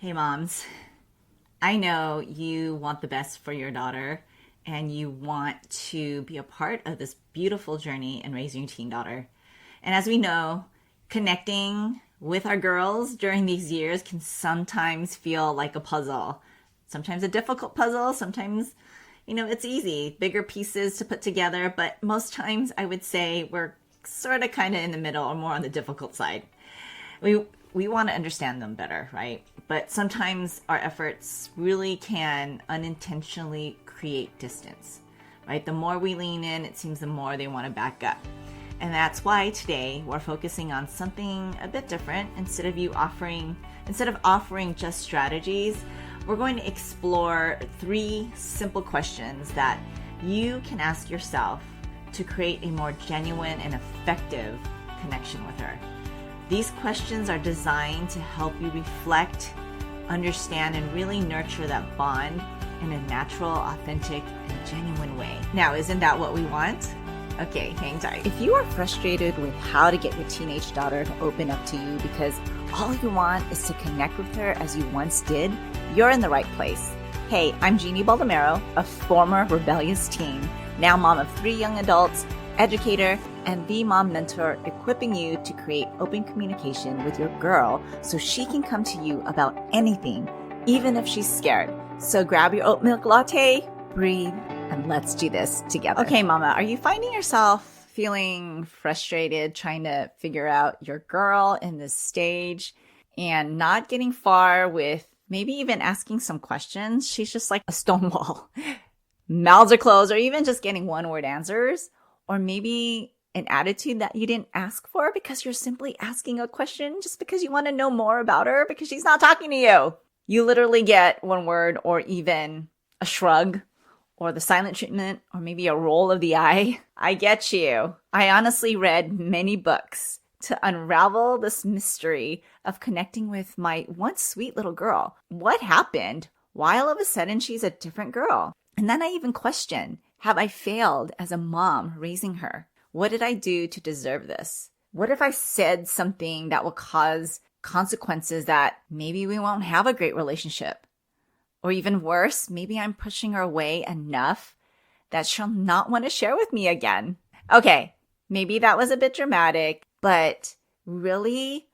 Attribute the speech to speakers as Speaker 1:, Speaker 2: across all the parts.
Speaker 1: Hey moms, I know you want the best for your daughter and you want to be a part of this beautiful journey in raising your teen daughter. And as we know, connecting with our girls during these years can sometimes feel like a puzzle. Sometimes a difficult puzzle, sometimes, it's easy, bigger pieces to put together, but most times I would say we're sort of kind of in the middle or more on the difficult side. We want to understand them better, right? But sometimes our efforts really can unintentionally create distance, right? The more we lean in, it seems the more they want to back up. And that's why today we're focusing on something a bit different. Instead of offering just strategies, we're going to explore 3 simple questions that you can ask yourself to create a more genuine and effective connection with her. These questions are designed to help you reflect, understand, and really nurture that bond in a natural, authentic, and genuine way. Now, isn't that what we want? Okay, hang tight.
Speaker 2: If you are frustrated with how to get your teenage daughter to open up to you because all you want is to connect with her as you once did, you're in the right place. Hey, I'm Jeannie Baldomero, a former rebellious teen, now mom of 3 young adults, educator, and the mom mentor, equipping you to create open communication with your girl so she can come to you about anything, even if she's scared. So grab your oat milk latte, breathe, and let's do this together.
Speaker 1: Okay, mama, are you finding yourself feeling frustrated trying to figure out your girl in this stage and not getting far with maybe even asking some questions? She's just like a stone wall. Mouths are closed, or even just getting one-word answers, or maybe an attitude that you didn't ask for because you're simply asking a question just because you want to know more about her because she's not talking to you. You literally get one word or even a shrug or the silent treatment or maybe a roll of the eye. I get you. I honestly read many books to unravel this mystery of connecting with my once sweet little girl. What happened? Why all of a sudden she's a different girl? And then I even question, have I failed as a mom raising her? What did I do to deserve this? What if I said something that will cause consequences that maybe we won't have a great relationship? Or even worse, maybe I'm pushing her away enough that she'll not want to share with me again. Okay, maybe that was a bit dramatic, but really,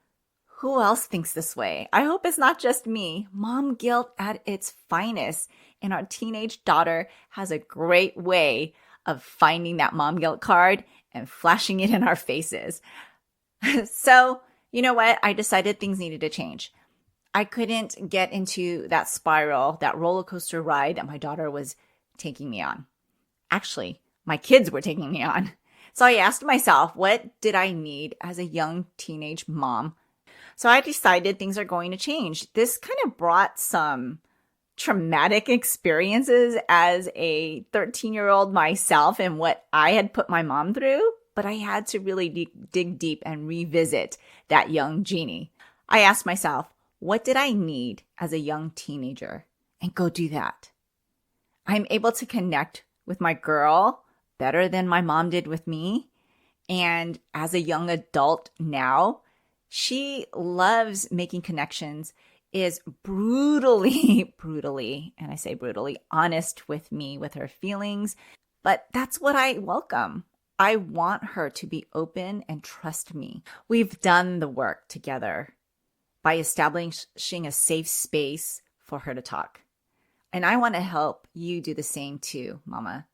Speaker 1: who else thinks this way? I hope it's not just me. Mom guilt at its finest. And our teenage daughter has a great way of finding that mom guilt card and flashing it in our faces. So, you know what? I decided things needed to change. I couldn't get into that spiral, that roller coaster ride that my daughter was taking me on. Actually, my kids were taking me on. So I asked myself, what did I need as a young teenage mom? So I decided things are going to change. This kind of brought some traumatic experiences as a 13-year-old myself and what I had put my mom through, but I had to really dig deep and revisit that young Jeannie. I asked myself, what did I need as a young teenager? And go do that. I'm able to connect with my girl better than my mom did with me. And as a young adult now, she loves making connections, is brutally, and I say brutally, honest with me, with her feelings. But that's what I welcome. I want her to be open and trust me. We've done the work together by establishing a safe space for her to talk. And I want to help you do the same too, mama.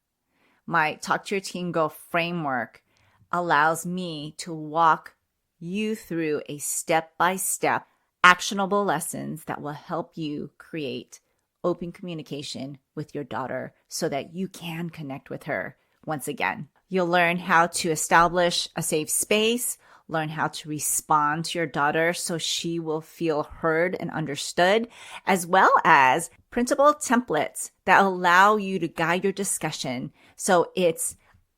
Speaker 1: My Talk to Your Teen Girl framework allows me to walk you through a step-by-step actionable lessons that will help you create open communication with your daughter so that you can connect with her once again. You'll learn how to establish a safe space, learn how to respond to your daughter so she will feel heard and understood, as well as printable templates that allow you to guide your discussion so it's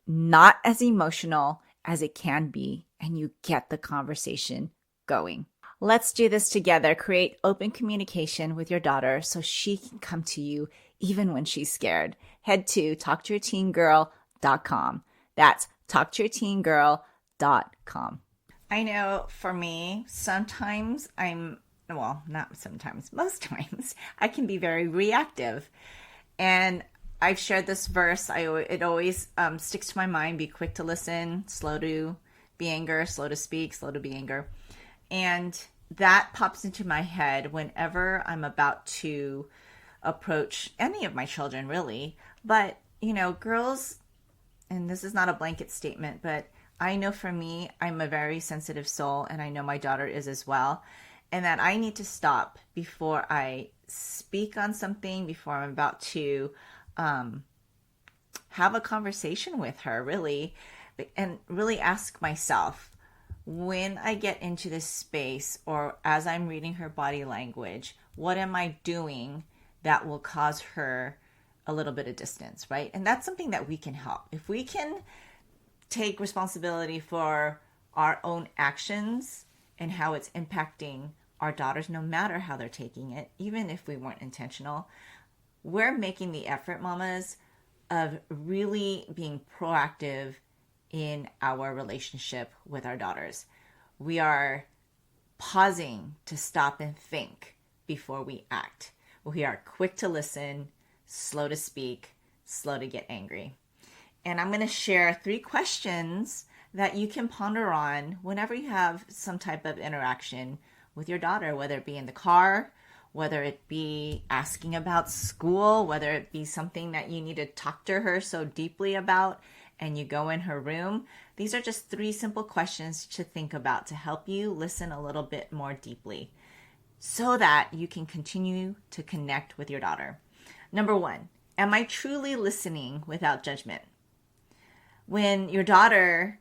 Speaker 1: not as emotional as it can be and you get the conversation going. Let's do this together. Create open communication with your daughter so she can come to you even when she's scared. Head to talktoyourteengirl.com. That's talktoyourteengirl.com. I know for me, sometimes I'm well, not sometimes, most times, I can be very reactive. And I've shared this verse. It always sticks to my mind: be quick to listen, slow to be anger, slow to speak, slow to be anger. And that pops into my head whenever I'm about to approach any of my children, really. But, girls, and this is not a blanket statement, but I know for me, I'm a very sensitive soul, and I know my daughter is as well. And that I need to stop before I speak on something, before I'm about to have a conversation with her, really, and really ask myself, when I get into this space or as I'm reading her body language, what am I doing that will cause her a little bit of distance, right? And that's something that we can help. If we can take responsibility for our own actions and how it's impacting our daughters, no matter how they're taking it, even if we weren't intentional, we're making the effort, mamas, of really being proactive in our relationship with our daughters. We are pausing to stop and think before we act. We are quick to listen, slow to speak, slow to get angry. And I'm going to share 3 questions that you can ponder on whenever you have some type of interaction with your daughter, whether it be in the car, whether it be asking about school, whether it be something that you need to talk to her so deeply about and you go in her room. These are just 3 simple questions to think about to help you listen a little bit more deeply so that you can continue to connect with your daughter. Number 1, am I truly listening without judgment? When your daughter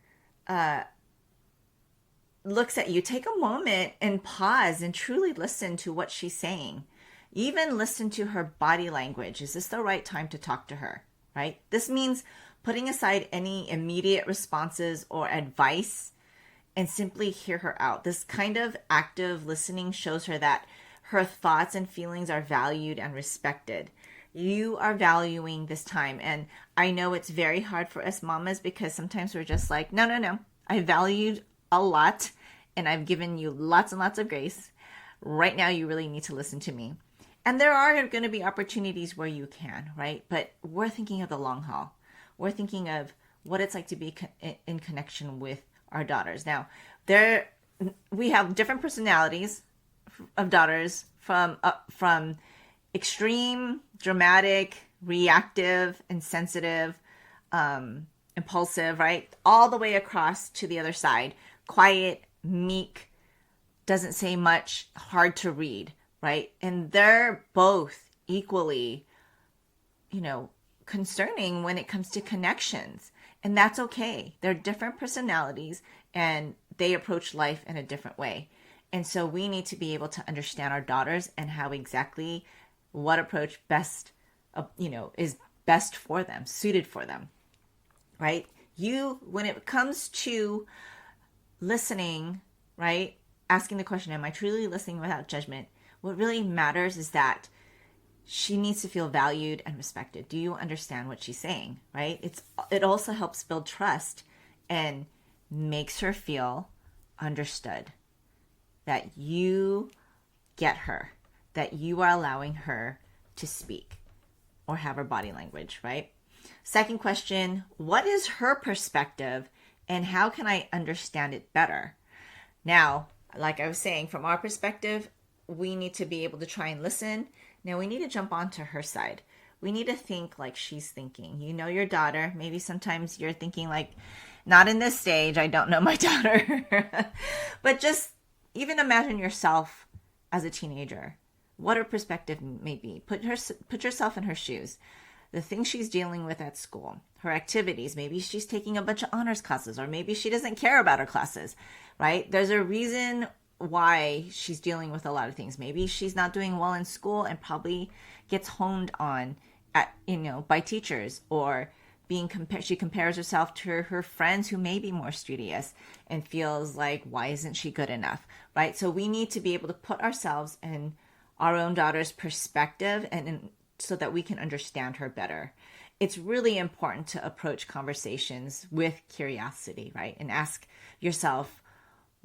Speaker 1: looks at you, take a moment and pause and truly listen to what she's saying. Even listen to her body language. Is this the right time to talk to her? Right? This means putting aside any immediate responses or advice and simply hear her out. This kind of active listening shows her that her thoughts and feelings are valued and respected. You are valuing this time. And I know it's very hard for us mamas because sometimes we're just like, no, no, no. I valued a lot and I've given you lots and lots of grace. Right now, you really need to listen to me. And there are going to be opportunities where you can, right? But we're thinking of the long haul. We're thinking of what it's like to be in connection with our daughters. Now, we have different personalities of daughters from extreme, dramatic, reactive, insensitive, impulsive, right? All the way across to the other side. Quiet, meek, doesn't say much, hard to read, right? And they're both equally, concerning when it comes to connections. And that's okay. They're different personalities and they approach life in a different way. And so we need to be able to understand our daughters and how exactly what approach best, is best for them, suited for them, right? When it comes to listening, right? Asking the question, am I truly listening without judgment? What really matters is that she needs to feel valued and respected. Do you understand what she's saying, right? It also helps build trust and makes her feel understood, that you get her, that you are allowing her to speak or have her body language, right? Second question, what is her perspective and how can I understand it better? Now, like I was saying, from our perspective, we need to be able to try and listen. Now we need to jump onto her side. We need to think like she's thinking. You know your daughter. Maybe sometimes you're thinking like, not in this stage, I don't know my daughter. But just even imagine yourself as a teenager. What her perspective may be. Put yourself in her shoes. The things she's dealing with at school, her activities. Maybe she's taking a bunch of honors classes, or maybe she doesn't care about her classes, right? There's a reason why she's dealing with a lot of things. Maybe she's not doing well in school and probably gets honed on by teachers, or she compares herself to her friends who may be more studious and feels like, why isn't she good enough, right? So we need to be able to put ourselves in our own daughter's perspective so that we can understand her better. It's really important to approach conversations with curiosity, right? And ask yourself,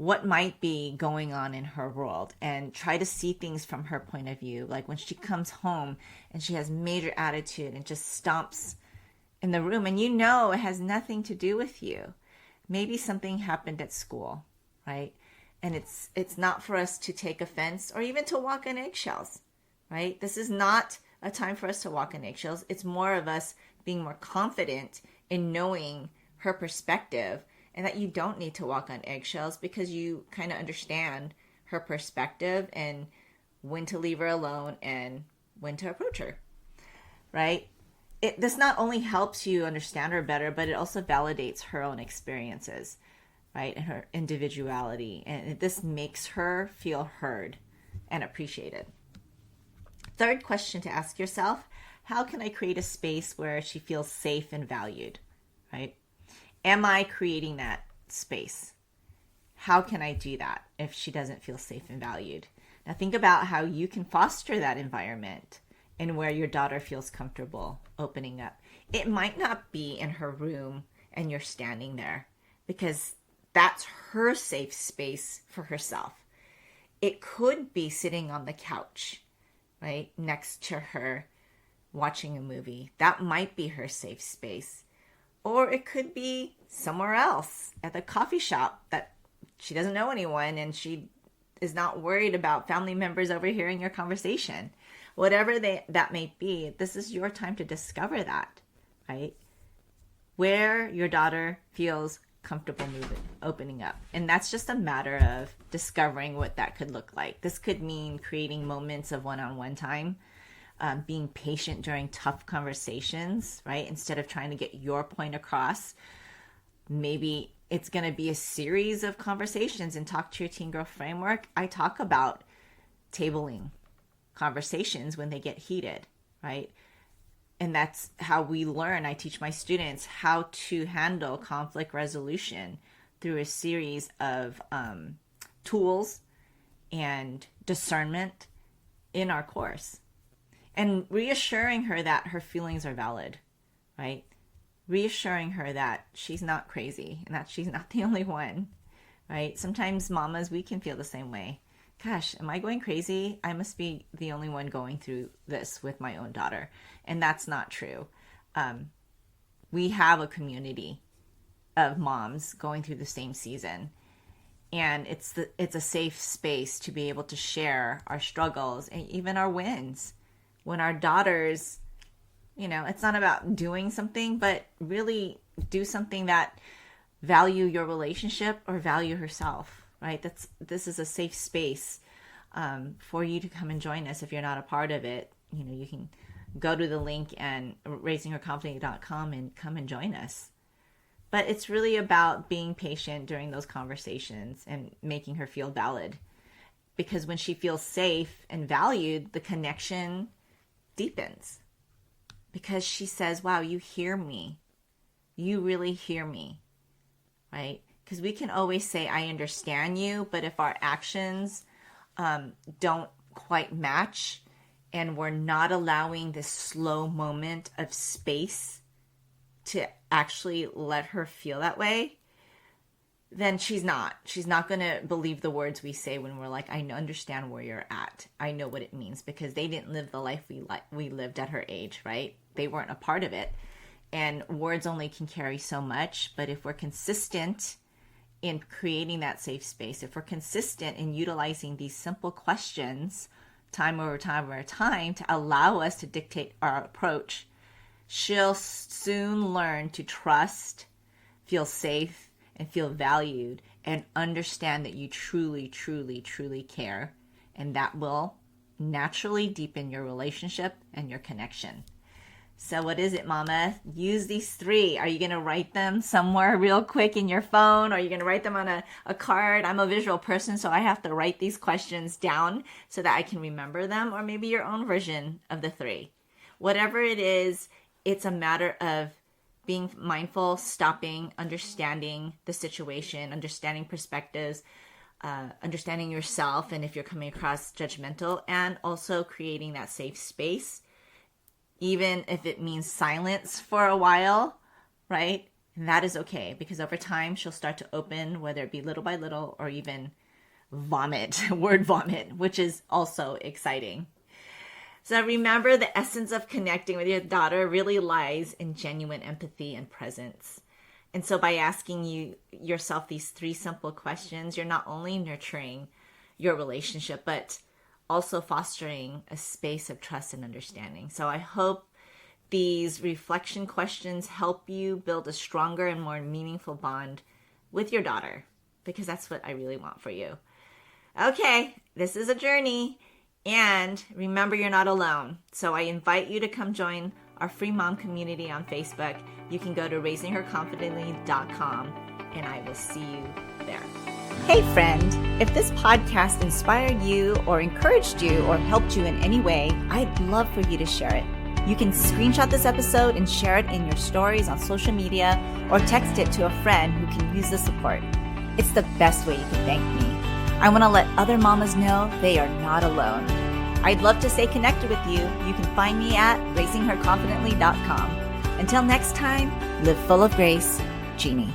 Speaker 1: what might be going on in her world and try to see things from her point of view. Like when she comes home and she has major attitude and just stomps in the room, and you know it has nothing to do with you. Maybe something happened at school, right? And it's not for us to take offense or even to walk on eggshells, right? This is not a time for us to walk on eggshells. It's more of us being more confident in knowing her perspective, and that you don't need to walk on eggshells because you kind of understand her perspective and when to leave her alone and when to approach her, right? This not only helps you understand her better, but it also validates her own experiences, right? And her individuality. And this makes her feel heard and appreciated. Third question to ask yourself: how can I create a space where she feels safe and valued, right? Am I creating that space? How can I do that if she doesn't feel safe and valued? Now think about how you can foster that environment and where your daughter feels comfortable opening up. It might not be in her room and you're standing there, because that's her safe space for herself. It could be sitting on the couch, right, next to her watching a movie. That might be her safe space. Or it could be somewhere else at the coffee shop that she doesn't know anyone and she is not worried about family members overhearing your conversation. Whatever that may be, this is your time to discover that, right? Where your daughter feels comfortable opening up. And that's just a matter of discovering what that could look like. This could mean creating moments of one-on-one time, being patient during tough conversations, right? Instead of trying to get your point across, maybe it's going to be a series of conversations. In Talk to Your Teen Girl framework, I talk about tabling conversations when they get heated, right? And that's how we learn. I teach my students how to handle conflict resolution through a series of tools and discernment in our course. And reassuring her that her feelings are valid, right? Reassuring her that she's not crazy and that she's not the only one, right? Sometimes mamas, we can feel the same way. Gosh, am I going crazy? I must be the only one going through this with my own daughter. And that's not true. We have a community of moms going through the same season. And it's a safe space to be able to share our struggles and even our wins. When our daughters, it's not about doing something, but really do something that value your relationship or value herself, right? This is a safe space for you to come and join us. If you're not a part of it, you can go to the link and raisingherconfidently.com and come and join us. But it's really about being patient during those conversations and making her feel valid. Because when she feels safe and valued, the connection deepens. Because she says, wow, you hear me. You really hear me, right? Because we can always say, I understand you, but if our actions don't quite match and we're not allowing this slow moment of space to actually let her feel that way, then she's not going to believe the words we say when we're like, I understand where you're at. I know what it means, because they didn't live the life we lived at her age, right? They weren't a part of it. And words only can carry so much. But if we're consistent in creating that safe space, if we're consistent in utilizing these simple questions time over time over time to allow us to dictate our approach, she'll soon learn to trust, feel safe, and feel valued, and understand that you truly, truly, truly care. And that will naturally deepen your relationship and your connection. So what is it, mama? Use these 3. Are you going to write them somewhere real quick in your phone? Or are you going to write them on a card? I'm a visual person, so I have to write these questions down so that I can remember them. Or maybe your own version of the 3. Whatever it is, it's a matter of being mindful, stopping, understanding the situation, understanding perspectives, understanding yourself, and if you're coming across judgmental, and also creating that safe space, even if it means silence for a while, right? And that is okay because over time she'll start to open, whether it be little by little or even vomit, word vomit, which is also exciting. So remember, the essence of connecting with your daughter really lies in genuine empathy and presence. And so by asking yourself these three simple questions, you're not only nurturing your relationship, but also fostering a space of trust and understanding. So I hope these reflection questions help you build a stronger and more meaningful bond with your daughter, because that's what I really want for you. Okay, this is a journey, and remember, you're not alone. So I invite you to come join our free mom community on Facebook. You can go to raisingherconfidently.com, and I will see you there.
Speaker 2: Hey friend, if this podcast inspired you or encouraged you or helped you in any way, I'd love for you to share it. You can screenshot this episode and share it in your stories on social media or text it to a friend who can use the support. It's the best way you can thank me. I want to let other mamas know they are not alone. I'd love to stay connected with you. You can find me at raisingherconfidently.com. Until next time, live full of grace, Jeannie.